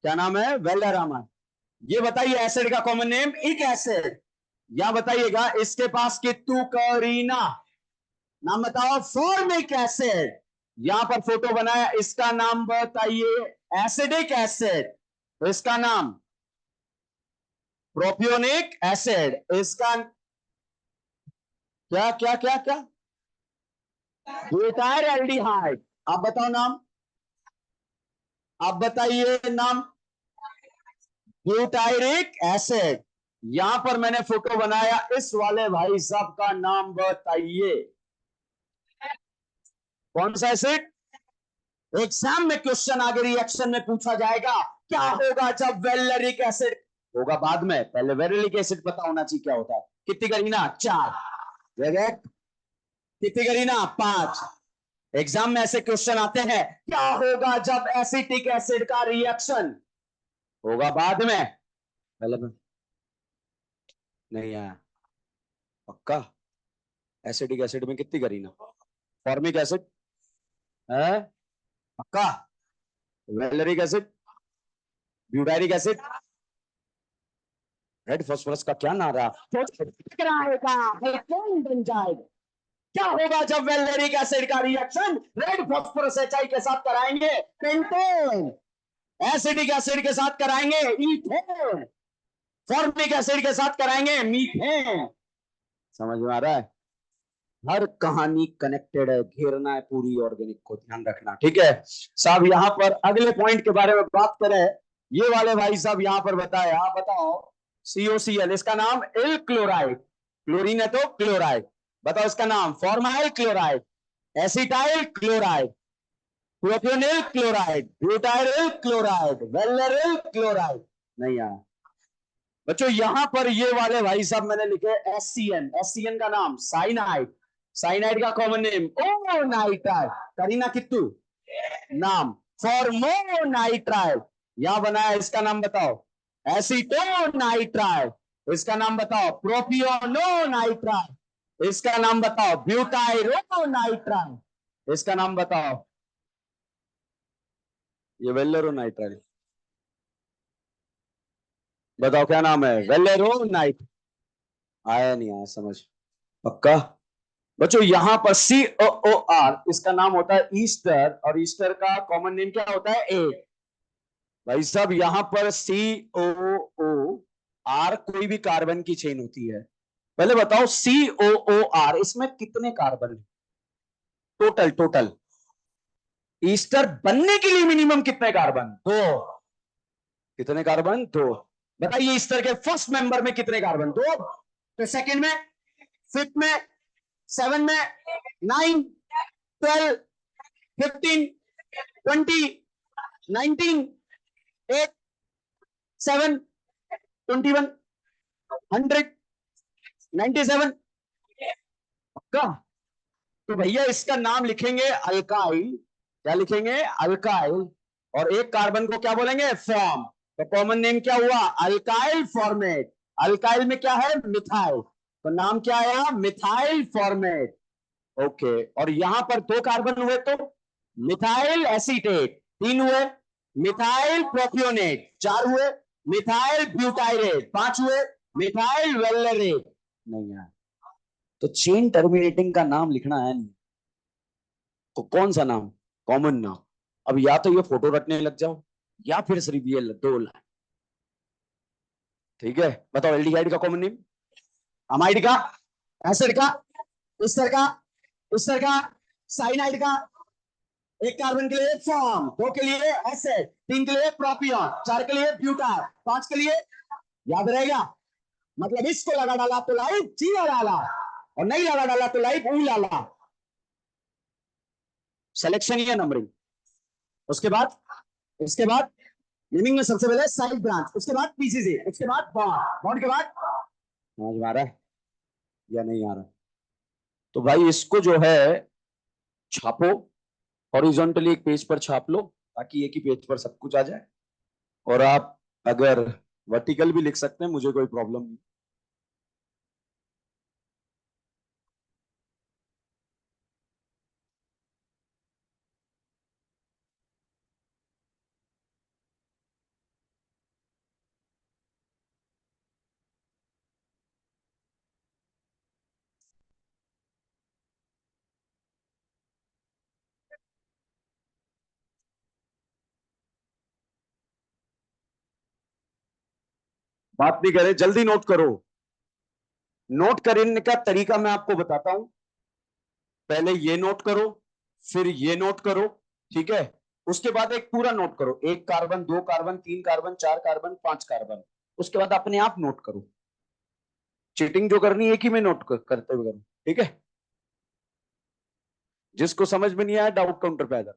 क्या नाम है? Valeramide. ये बताइए एसिड का कॉमन नेम इक एसिड, या बताइएगा इसके पास कितू करीना। नाम बताओ। फॉर्मिक एसिड, यहां पर फोटो बनाया, इसका नाम बताइए। एसिडिक एसिड, इसका नाम प्रोपियोनिक एसिड, इसका क्या क्या क्या क्या, ब्यूटाइल एल्डिहाइड। आप बताओ नाम, आप बताइए नाम। Butyric acid. यहां पर मैंने फोटो बनाया, इस वाले भाई साहब का नाम बताइए, कौन सा एसिड। एग्जाम में क्वेश्चन आगे रिएक्शन में पूछा जाएगा, क्या होगा जब वेलेरिक एसिड होगा बाद में, पहले वेलेरिक एसिड पता होना चाहिए क्या होता है। कितनी करी ना, 4। कितनी करी ना, 5। एग्जाम में ऐसे क्वेश्चन आते हैं, क्या होगा जब एसिटिक एसिड का रिएक्शन होगा बाद में, पहले में नहीं आया। पक्का, एसिडिक एसिड में कितनी करी ना, फॉर्मिक एसिड है, पक्का, valeric acid, butyric acid, red phosphorus का क्या नारा, टकराएगा, एल्केन बन जाएगा। क्या होगा जब वेलेरिक एसिड का रिएक्शन रेड फास्फोरस एचआई के साथ कराएंगे, पेंटेन। एसिडिक एसिड के साथ कराएंगे, इथेन। फॉर्मिक एसिड के साथ कराएंगे, मीथेन। समझ में आ रहा है, हर कहानी कनेक्टेड है, घेरना है पूरी ऑर्गेनिक को, ध्यान रखना, ठीक है साहब। यहां पर अगले पॉइंट के बारे में बात करें, ये वाले भाई साहब यहां पर बताया, आप बताओ। COCl, इसका नाम एल क्लोराइड, क्लोरीन है तो क्लोराइड, बताओ इसका नाम। Formyl chloride, acetyl chloride, propionyl chloride, butyl chloride, valeryl chloride. नहीं यार बच्चों, यहां पर ये वाले भाई साहब मैंने लिखे SCN, SCN का नाम साइनाइड, साइनाइड का कॉमन नेम ओ नाइट्राइड। करीना किट्टू नाम, फॉर्मोनाइट्राइड। यहां बनाया, इसका नाम बताओ। एसीटोनाइट्राइड, इसका नाम बताओ। प्रोपियोनोनाइट्राइड, इसका नाम बताओ। ब्यूटाइरोनाइट्राइड, इसका नाम बताओ। ये वेलेरोनाइट्राइड, बताओ क्या नाम है, वेलेरोनाइट। आया नहीं आया समझ, पक्का। बच्चों यहां पर COOR, इसका नाम होता है ईस्टर, और ईस्टर का कॉमन नेम क्या होता है, ए। भाई साहब यहां पर COOR कोई भी कार्बन की चेन होती है, पहले बताओ COOR इसमें कितने कार्बन है, टोटल टोटल। ईस्टर बनने के लिए मिनिमम कितने कार्बन, 2। कितने कार्बन, 2। बताइए ईस्टर के फर्स्ट मेंबर में कितने कार्बन, 2। तो सेकंड में, फिफ्थ में, 7 में, 9, 12, 15, 20, 19, 8, 7, 21, 100, 97 का। तो भैया इसका नाम लिखेंगे अल्काइल, क्या लिखेंगे, अल्काइल। और एक कार्बन को क्या बोलेंगे, फॉर्म। तो कॉमन नेम क्या हुआ, अल्काइल फॉर्मेट। अल्काइल में क्या है, मिथाइल, तो नाम क्या आया, मिथाइल फॉर्मेट। ओके, और यहां पर 2 कार्बन हुए तो मिथाइल एसीटेट, 3 हुए। मिथाइल प्रोपियोनेट, 4 हुए। मिथाइल ब्यूटाइरेट, 5 हुए। मिथाइल वेलरेट, नहीं यार। तो चेन टर्मिनेटिंग का नाम लिखना है नहीं, तो कौन सा नाम, कॉमन नाम। अब या तो ये फोटो रटने लग जाओ, या फिर सिर्फ ये 2 लाइन, ठीक है। बताओ एल्डिहाइड का कॉमन नेम, अमाइड का, एसिड का, इस्टर का, इस्टर का, साइनाइड का। एक कार्बन के लिए फॉर्म, 2 के लिए एसिड, 3 के लिए प्रोपियन, 4 के लिए ब्यूटार, 5 के लिए, याद रहेगा। मतलब इसको लगा डाला तो लाइफ जी डाला, और नहीं लगा डाला तो लाइफ ऊ लाला। सिलेक्शन या नंबरिंग, उसके बाद, इसके बाद नेमिंग में सबसे पहले साइड ब्रांच, उसके बाद पीसीसी, उसके बाद बॉन्ड, बॉन्ड के बाद। समझ में आ रहा है या नहीं आ रहा। तो भाई इसको जो है छापो, हॉरिजॉन्टली एक पेज पर छाप लो, ताकि एक ही पेज पर सब कुछ आ जाए। और आप अगर वर्टिकल भी लिख सकते हैं, मुझे कोई प्रॉब्लम नहीं। बात नहीं करें, जल्दी नोट करो। नोट करने का तरीका मैं आपको बताता हूं। पहले ये नोट करो, फिर ये नोट करो, ठीक है। उसके बाद एक पूरा नोट करो, एक कार्बन, दो कार्बन, तीन कार्बन, चार कार्बन, पांच कार्बन। उसके बाद अपने आप नोट करो। चीटिंग जो करनी है, एक ही में नोट करते हुए करो, ठीक है। जिसको समझ में नहीं आया डाउट काउंटर पे आ जाओ।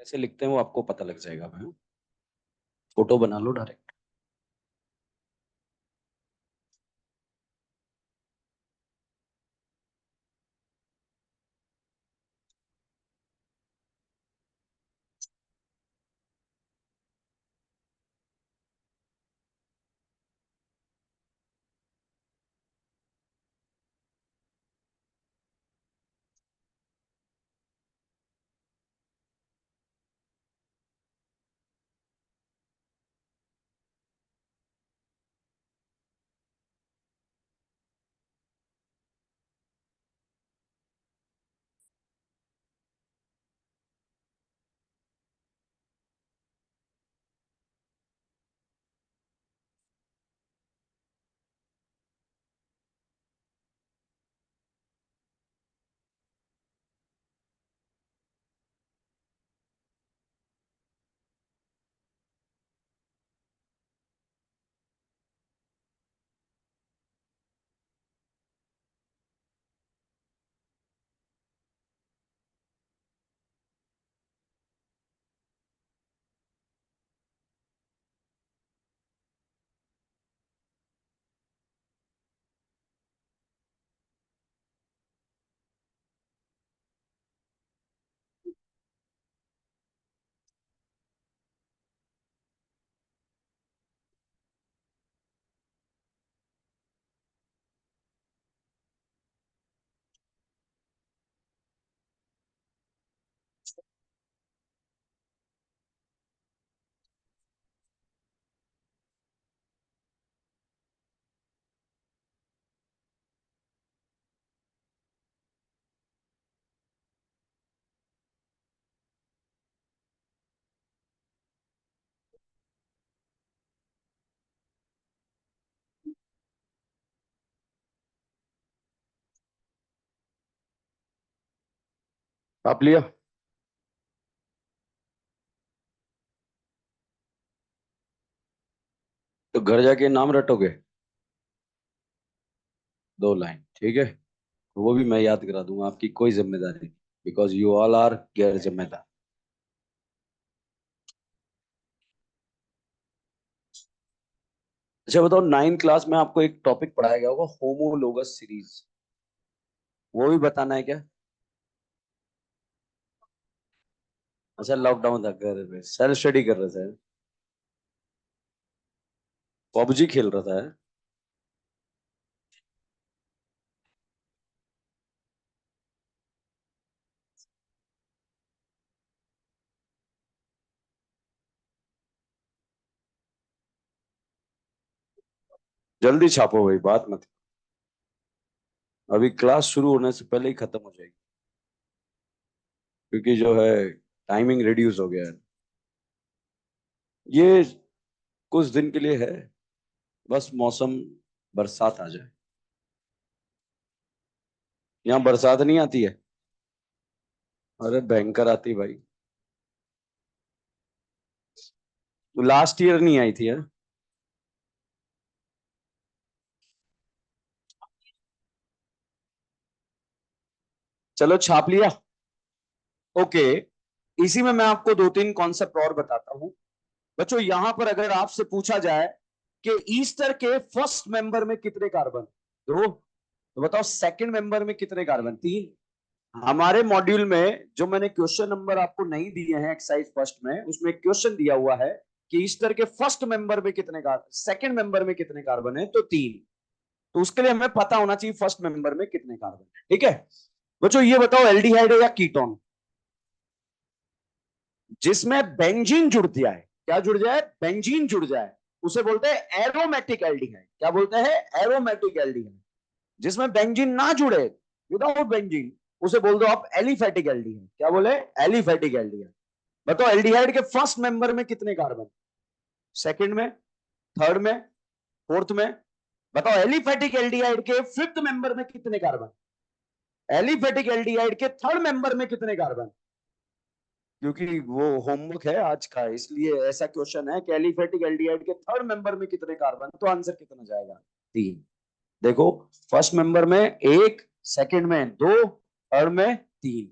कैसे लिखते हैं वो आपको पता लग जाएगा। मैं फोटो बना लो डायरेक्ट। आप लिया? तो घर जाके नाम रटोगे? 2 लाइन, ठीक है। वो भी मैं याद करा दूंगा, आपकी कोई जिम्मेदारी नहीं। बिकॉज यू ऑल आर गैर जिम्मेदार। अच्छा बताओ, 9th क्लास में आपको एक टॉपिक पढ़ाया गया होगा, होमोलोगस सीरीज। वो भी बताना है क्या? अच्छा, लॉकडाउन था, घर में सेल्फ स्टडी कर रहे थे। पबजी खेल रहा था है? जल्दी छापो भाई, बात मत। अभी क्लास शुरू होने से पहले ही खत्म हो जाएगी, क्योंकि जो है टाइमिंग रिड्यूस हो गया है। ये कुछ दिन के लिए है, बस मौसम बरसात आ जाए। यहाँ बरसात नहीं आती है। अरे भयंकर आती भाई। लास्ट ईयर नहीं आई थी है? चलो छाप लिया। ओके। इसी में मैं आपको 2-3 कॉन्सेप्ट और बताता हूं। बच्चों, यहां पर अगर आपसे पूछा जाए कि ईस्टर के फर्स्ट मेंबर में कितने कार्बन? 2। तो बताओ सेकंड मेंबर में कितने कार्बन? 3। हमारे मॉड्यूल में जो मैंने क्वेश्चन नंबर आपको नहीं दिए हैं एक्सरसाइज फर्स्ट में, उसमें क्वेश्चन दिया हुआ है कि ईस्टर के फर्स्ट मेंबर में कितने कार्बन, सेकंड मेंबर में कितने कार्बन है, तो 3। तो उसके लिए हमें पता होना चाहिए फर्स्ट मेंबर में कितने कार्बन है। ठीक है बच्चों, ये बताओ एल्डिहाइड है या कीटोन? जिसमें बेंजीन जुड़ जाए, क्या जुड़ जाए? बेंजीन जुड़ जाए, उसे बोलते हैं एरोमेटिक एल्डिहाइड। क्या बोलते हैं? Aromatic aldehyde. जिसमें बेंजीन ना जुड़े, विदाउट बेंजीन, उसे बोल दो आप एलिफेटिक एल्डिहाइड। क्या बोले? Aliphatic aldehyde. बताओ एल्डिहाइड के फर्स्ट मेंबर में कितने कार्बन? सेकंड में? थर्ड में? फोर्थ में? बताओ एलिफेटिक एल्डिहाइड के फिफ्थ मेंबर में कितने कार्बन? एलिफेटिक एल्डिहाइड के थर्ड मेंबर में कितने कार्बन? क्योंकि वो होमवर्क है आज का, इसलिए ऐसा क्वेश्चन है कि एलिफेटिक एल्डिहाइड के थर्ड मेंबर में कितने कार्बन, तो आंसर कितना जाएगा? 3। देखो, फर्स्ट मेंबर में 1, सेकंड में 2, थर्ड में 3।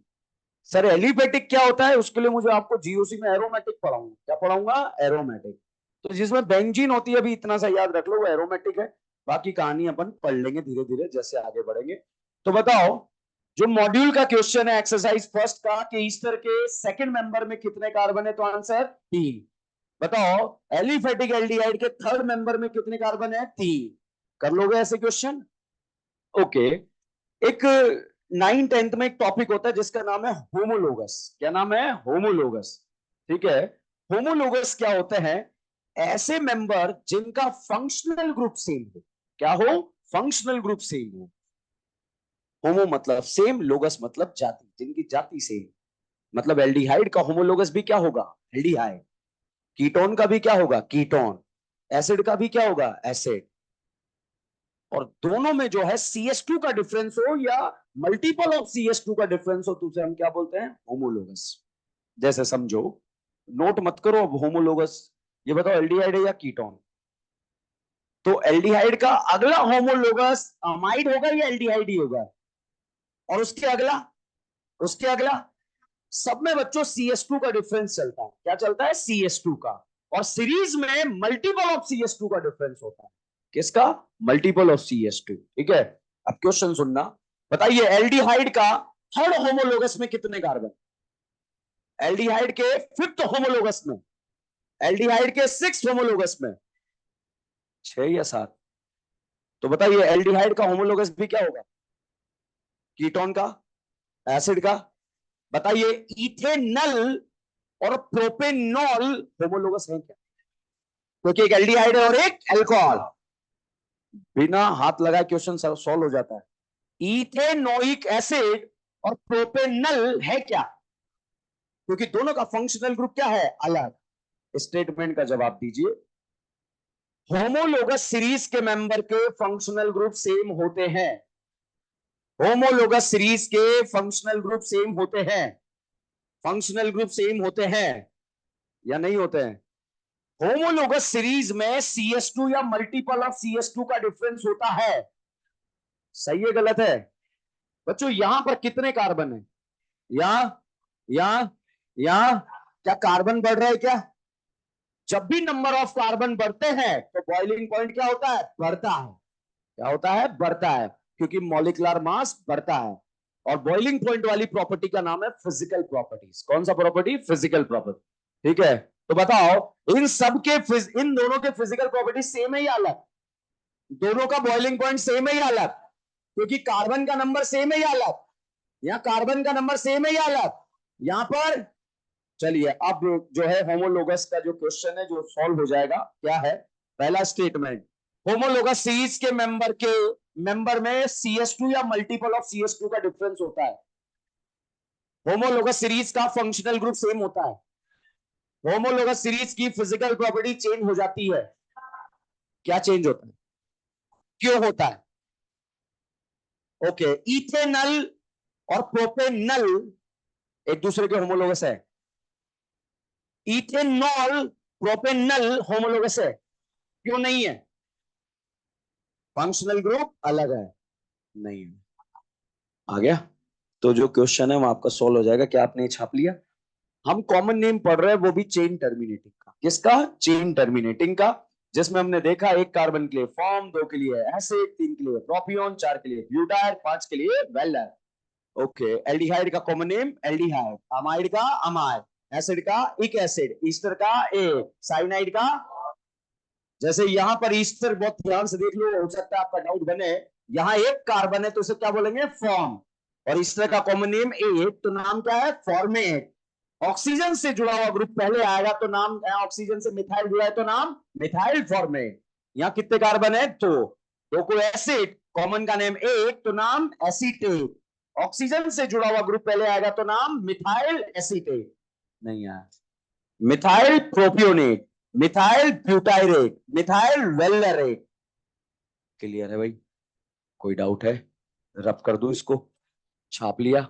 सर एलिफेटिक क्या होता है, उसके लिए मुझे आपको जीओसी में एरोमेटिक पढ़ाऊंगा। क्या पढ़ाऊंगा? एरोमेटिक। तो जिसमें बेंजीन होती है, अभी इतना सा याद रख लो, वो एरोमेटिक है। बाकी कहानी अपन पढ़ लेंगे धीरे धीरे जैसे आगे बढ़ेंगे। तो बताओ, जो मॉड्यूल का क्वेश्चन है एक्सरसाइज फर्स्ट का, कि ईस्टर के सेकंड मेंबर में कितने कार्बन है, तो आंसर 3। बताओ एलिफेटिक एल्डिहाइड के थर्ड मेंबर में कितने कार्बन है? 3। कर लोगे ऐसे क्वेश्चन? ओके। एक 9th 10th में एक टॉपिक होता है जिसका नाम है होमोलोगस। क्या नाम है? होमोलोगस। ठीक है। होमोलोगस क्या होते हैं? ऐसे मेंबर जिनका फंक्शनल ग्रुप सेम हो। क्या हो? फंक्शनल ग्रुप सेम हो। होमो मतलब सेम, लोगस मतलब जाति, जिनकी जाति सेम। मतलब एल्डिहाइड का होमोलोगस भी क्या होगा? एल्डिहाइड। कीटोन का भी क्या होगा? कीटोन। एसिड का भी क्या होगा? एसिड। और दोनों में जो है CS2 का डिफरेंस हो या मल्टीपल ऑफ CS2 का डिफरेंस हो, तो उसे हम क्या बोलते हैं? होमोलोगस। जैसे समझो, नोट मत करो अब होमोलोगस। ये बताओ एल्डिहाइड है या कीटोन? तो एल्डिहाइड का अगला होमोलोगस अमाइड होगा या एल्डिहाइड ही होगा? और उसके अगला? उसके अगला? सब में बच्चों CS2 का डिफरेंस चलता है। क्या चलता है? CS2 का। और सीरीज में मल्टीपल ऑफ CS2 का डिफरेंस होता है। किसका? Multiple of CS2। ठीक है। अब क्वेश्चन सुनना। बताइए एल्डिहाइड का थर्ड होमोलोगस में कितने कार्बन? एल्डिहाइड के फिफ्थ होमोलोगस में? एल्डिहाइड के सिक्स होमोलोगस में? 6 या 7? तो बताइए एल्डिहाइड का होमोलोगस भी क्या होगा? कीटोन का? एसिड का? बताइए इथेनल और प्रोपेनॉल होमोलोगस है क्या? क्योंकि एक एल्डिहाइड है और एक अल्कोहल। बिना हाथ लगाए क्वेश्चन सॉल्व हो जाता है। इथेनोइक एसिड और प्रोपेनल है क्या? क्योंकि दोनों का फंक्शनल ग्रुप क्या है? अलग। स्टेटमेंट का जवाब दीजिए। होमोलोगस सीरीज के मेंबर के फंक्शनल ग्रुप सेम होते हैं। होमोलोगस सीरीज के फंक्शनल ग्रुप सेम होते हैं। फंक्शनल ग्रुप सेम होते हैं या नहीं होते हैं? होमोलोगस सीरीज में CS2 या मल्टीपल ऑफ CS2 का डिफरेंस होता है। सही है गलत है? बच्चों यहां पर कितने कार्बन है? यहां, यहां, यहां। क्या कार्बन बढ़ रहा है क्या? जब भी नंबर ऑफ कार्बन बढ़ते हैं तो बॉइलिंग पॉइंट क्या होता है? बढ़ता है। क्या होता है? बढ़ता है। क्योंकि मॉलिक्यूलर मास बढ़ता है। और बॉइलिंग पॉइंट वाली प्रॉपर्टी का नाम है फिजिकल प्रॉपर्टीज। कौन सा प्रॉपर्टी? Physical property. ठीक है। तो बताओ इन सब के इन दोनों के फिजिकल प्रॉपर्टी सेम है या अलग? दोनों का बॉइलिंग पॉइंट सेम है या अलग? क्योंकि कार्बन का नंबर सेम है या अलग? यहाँ कार्बन का नंबर सेम है या अलग? यहां पर। चलिए अब जो है होमोलोगस का जो क्वेश्चन है जो सॉल्व हो जाएगा, क्या है? पहला स्टेटमेंट, होमोलोगस सीरीज के मेंबर में CS2 या मल्टीपल ऑफ CS2 का डिफरेंस होता है। होमोलोगस सीरीज का फंक्शनल ग्रुप सेम होता है। होमोलोगस सीरीज की फिजिकल प्रॉपर्टी चेंज हो जाती है। क्या चेंज होता है? क्यों होता है? ओके। इथेनल और प्रोपेनल एक दूसरे के होमोलोगस है। इथेनॉल प्रोपेनल होमोलोगस है? क्यों नहीं है? फंक्शनल ग्रुप अलग है। नहीं है। आ गया? तो जो क्वेश्चन है वो आपका सॉल्व हो जाएगा। क्या आपने ये छाप लिया? हम कॉमन नेम पढ़ रहे हैं, वो भी चेन टर्मिनेटिंग का। किसका? चेन टर्मिनेटिंग का। जिसमें हमने देखा एक कार्बन के लिए फॉर्म, दो के लिए एसिड, तीन के लिए प्रोपियोन, चार के लिए ब्यूटाइल, पांच के लिए वेलर। ओके। एल्डिहाइड का कॉमन नेम एल्डिहाइड, अमाइड का अमाइड, एसिड का इक एसिड, ईस्टर का ए, साइनाइड का। जैसे यहां पर ईस्टर बहुत ध्यान से देख लो, हो सकता है आपका डाउट बने। यहां एक कार्बन है तो इसे क्या बोलेंगे? फॉर्म। और ईस्टर का कॉमन नेम ए, तो नाम क्या है? फॉर्मेट। ऑक्सीजन से जुड़ा हुआ ग्रुप पहले आएगा तो नाम, ऑक्सीजन से मिथाइल जुड़ा है तो नाम मिथाइल फॉर्मेट। यहां कितने कार्बन है? दो को एसिड, कॉमन का नेम एक, तो नाम एसीटेट। ऑक्सीजन से जुड़ा हुआ ग्रुप पहले आएगा तो नाम मिथाइल एसीटेट। नहीं यार। Methyl propionate, methyl butyrate, methyl valerate. Clear है भाई? कोई डाउट है? रब कर दूं इसको? छाप लिया?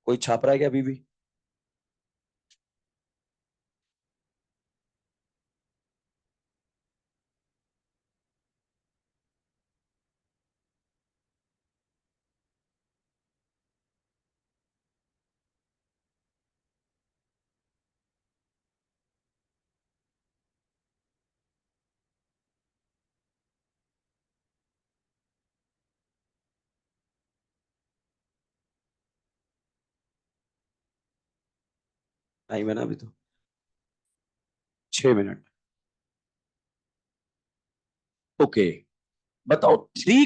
कोई छाप रहा है क्या अभी भी? टाइम है ना अभी तो, 6 मिनट। ओके, बताओ थ्री,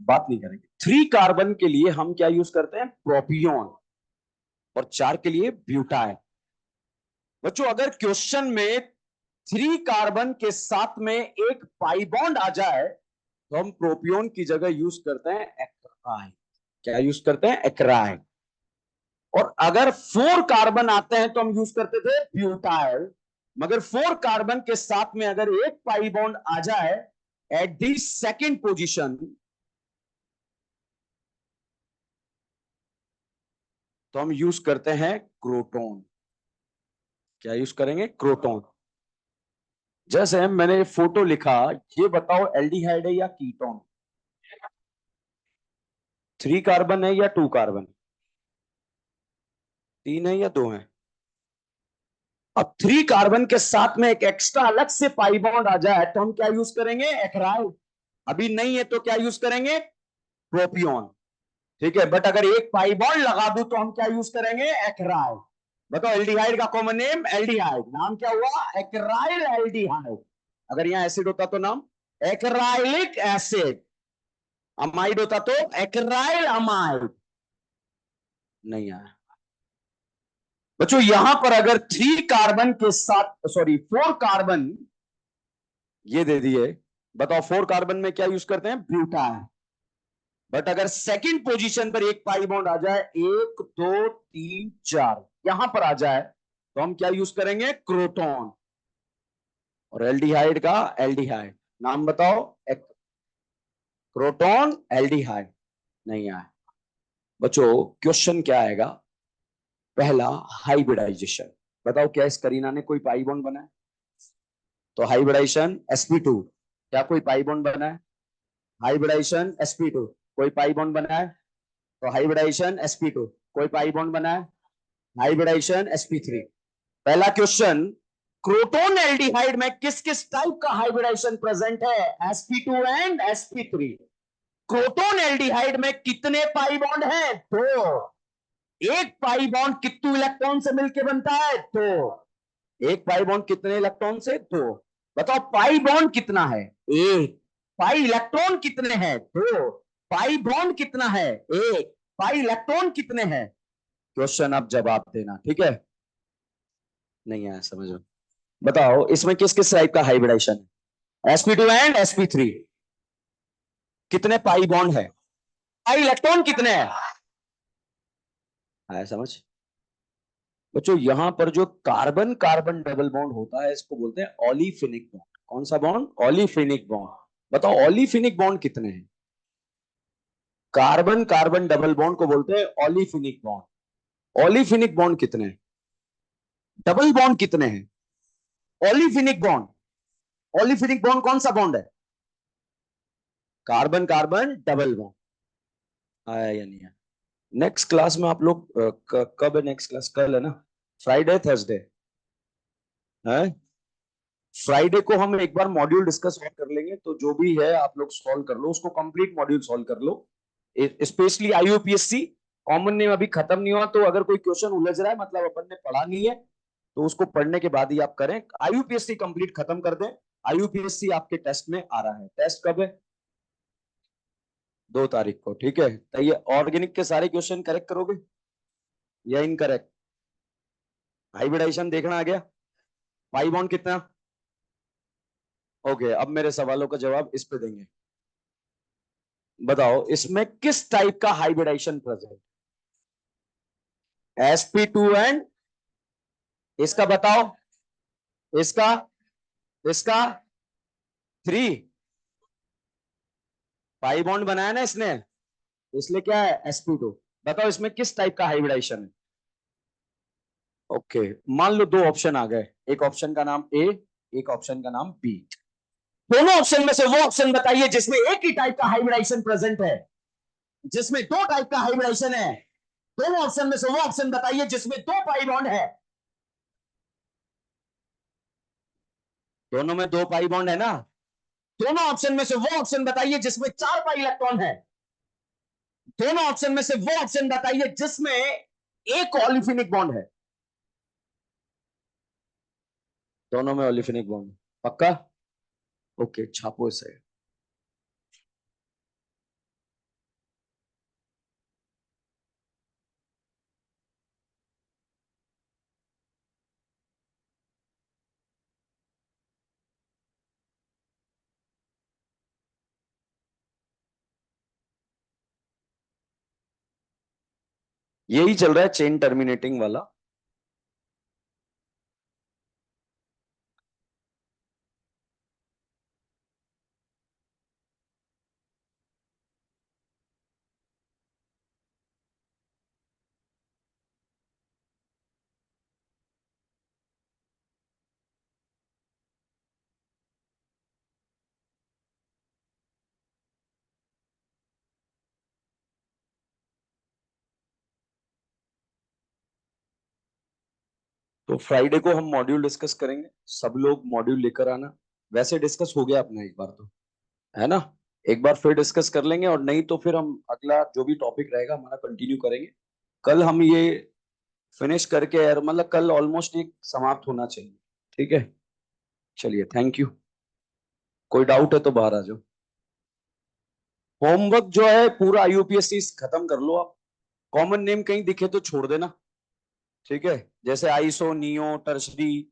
बात नहीं करेंगे, 3 कार्बन के लिए हम क्या यूज करते हैं, प्रोपियोन, और 4 के लिए ब्यूटाइल। बच्चों अगर क्वेश्चन में 3 कार्बन के साथ में एक पाई बॉन्ड आ जाए तो हम प्रोपियोन की जगह यूज करते हैं एक्राइन। क्या यूज करते हैं, एक्राइन। और अगर 4 कार्बन आते हैं तो हम यूज करते थे ब्यूटाइल। मगर 4 कार्बन के साथ में अगर एक पाई बॉन्ड आ जाए एट दी सेकेंड पोजीशन, तो हम यूज करते हैं क्रोटोन। क्या यूज करेंगे, क्रोटोन। जैसे मैंने फोटो लिखा, ये बताओ एल्डिहाइड है या कीटोन, 3 कार्बन है या 2 कार्बन, 3 है या 2 है। अब 3 कार्बन के साथ में एक एक्स्ट्रा अलग से पाई बॉन्ड आ जाए तो हम क्या यूज करेंगे, एक्राइल। अभी नहीं है तो क्या यूज करेंगे, प्रोपियोन। ठीक है, बट अगर एक पाई बॉन्ड लगा दूं तो हम क्या यूज करेंगे, एक्राइल। बताओ एल्डिहाइड का कॉमन नेम एल्डिहाइड, नाम क्या हुआ, एक्राइल एल्डिहाइड। अगर यहां एसिड होता तो नाम एक्राइलिक एसिड, अमाइड होता तो एक्राइल अमाइड। नहीं आया। बच्चों यहां पर अगर 3 कार्बन के साथ, सॉरी 4 कार्बन, ये दे दिए, बताओ 4 कार्बन में क्या यूज करते हैं, ब्यूटान। बट अगर सेकंड पोजीशन पर एक पाई बॉन्ड आ जाए, 1 2 3 4 यहां पर आ जाए, तो हम क्या यूज करेंगे, क्रोटोन। और एल्डिहाइड का एल्डिहाइड, नाम बताओ, क्रोटोन एल्डिहाइड। नहीं आया। बच्चों क्वेश्चन क्या आएगा, पहला हाइब्रिडाइजेशन। बताओ क्या इस करीना ने कोई पाई बॉन्ड बनाया, तो हाइब्रिडाइजेशन sp2, क्या कोई पाई बॉन्ड बना है, हाइब्रिडाइजेशन sp2, कोई पाई बॉन्ड बना है, तो हाइब्रिडाइजेशन sp2, कोई पाई बॉन्ड बना है, हाइब्रिडाइजेशन sp3। पहला क्वेश्चन, क्रोटोन एल्डिहाइड में किस किस टाइप का हाइब्रिडाइजेशन प्रेजेंट है, sp2 and sp3। Croton aldehyde में कितने पाई बॉन्ड हैं, दो। एक पाई बॉन्ड कितने इलेक्ट्रॉन से मिलकर बनता है, दो। एक पाई बॉन्ड कितने इलेक्ट्रॉन से, दो। बताओ पाई बॉन्ड कितना है, एक। पाई इलेक्ट्रॉन कितने हैं, दो। पाई बॉन्ड कितना है, एक। पाई इलेक्ट्रॉन कितने हैं। क्वेश्चन आप जवाब देना, ठीक है। नहीं आया समझ में। बताओ इसमें किस किस टाइप का हाइब्रिडाइजेशन है, sp2 एंड sp3, कितने पाई बॉन्ड है, पाई इलेक्ट्रॉन कितने हैं। आया समझ। बच्चों यहां पर जो कार्बन कार्बन डबल बॉन्ड होता है इसको बोलते हैं ओलिफिनिक बॉन्ड। कौन सा बॉन्ड, ओलिफिनिक बॉन्ड। बताओ ओलिफिनिक बॉन्ड कितने हैं, कार्बन कार्बन डबल बॉन्ड को बोलते हैं ओलिफिनिक बॉन्ड। ओलिफिनिक बॉन्ड कितने हैं, डबल बॉन्ड कितने हैं, ओलिफिनिक बॉन्ड। ओलिफिनिक बॉन्ड कौन सा बॉन्ड है, कार्बन कार्बन डबल बॉन्ड। आया या नहीं आया। नेक्स्ट क्लास में आप लोग कब है नेक्स्ट क्लास, कल है ना, फ्राइडे थर्सडे है। फ्राइडे को हम एक बार मॉड्यूल डिस्कस और कर लेंगे, तो जो भी है आप लोग सॉल्व कर लो उसको, कंप्लीट मॉड्यूल सॉल्व कर लो। स्पेशली आईयूपीएससी कॉमन नेम अभी खत्म नहीं हुआ, तो अगर कोई क्वेश्चन उलझ रहा है मतलब अपन ने पढ़ा नहीं है, तो उसको पढ़ने के बाद ही आप करें। आईयूपीएससी कंप्लीट खत्म कर दें। आईयूपीएससी आपके टेस्ट में आ रहा है, टेस्ट कब है, 2 तारीख को, ठीक है। तो ये ऑर्गेनिक के सारे क्वेश्चन करेक्ट करोगे या इनकरेक्ट, हाइब्रिडाइजेशन देखना आ गया, पाई बॉन्ड कितना। ओके, अब मेरे सवालों का जवाब इस पे देंगे। बताओ इसमें किस टाइप का हाइब्रिडाइजेशन प्रेजेंट, sp2 एंड, इसका बताओ, इसका, इसका 3 पाई बॉन्ड बनाया ना इसने, इसलिए क्या है sp2। बताओ इसमें किस टाइप का हाइब्रिडाइजेशन है। ओके, मान लो दो ऑप्शन आ गए, एक ऑप्शन का नाम ए, एक ऑप्शन का नाम बी। दोनों ऑप्शन में से वो ऑप्शन बताइए जिसमें एक ही टाइप का हाइब्रिडाइजेशन प्रेजेंट है, जिसमें दो टाइप का हाइब्रिडाइजेशन है। दोनों ऑप्शन में से वो ऑप्शन बताइए जिसमें दो पाई बॉन्ड है। दोनों में दो पाई बॉन्ड है ना। दोनों ऑप्शन में से वो ऑप्शन बताइए जिसमें 4 पाई इलेक्ट्रॉन है। दोनों ऑप्शन में से वो ऑप्शन बताइए जिसमें एक ऑलिफिनिक बॉन्ड है। दोनों में ओलिफिनिक बॉन्ड पक्का। ओके, छापो इसे। यही चल रहा है चेन टर्मिनेटिंग वाला। तो फ्राइडे को हम मॉड्यूल डिस्कस करेंगे, सब लोग मॉड्यूल लेकर आना। वैसे डिस्कस हो गया अपना एक बार तो, है ना। एक बार फिर डिस्कस कर लेंगे, और नहीं तो फिर हम अगला जो भी टॉपिक रहेगा हमारा कंटिन्यू करेंगे। कल हम ये फिनिश करके यार, मतलब कल ऑलमोस्ट एक समाप्त होना चाहिए। ठीक है, चलिए, थैंक यू। कोई डाउट है तो बाहर आ जाओ। होमवर्क जो है पूरा यूपीएससी खत्म कर लो आप। कॉमन नेम कहीं दिखे तो छोड़ देना। ठीक है, जैसे आईसो, नियो, टर्सरी,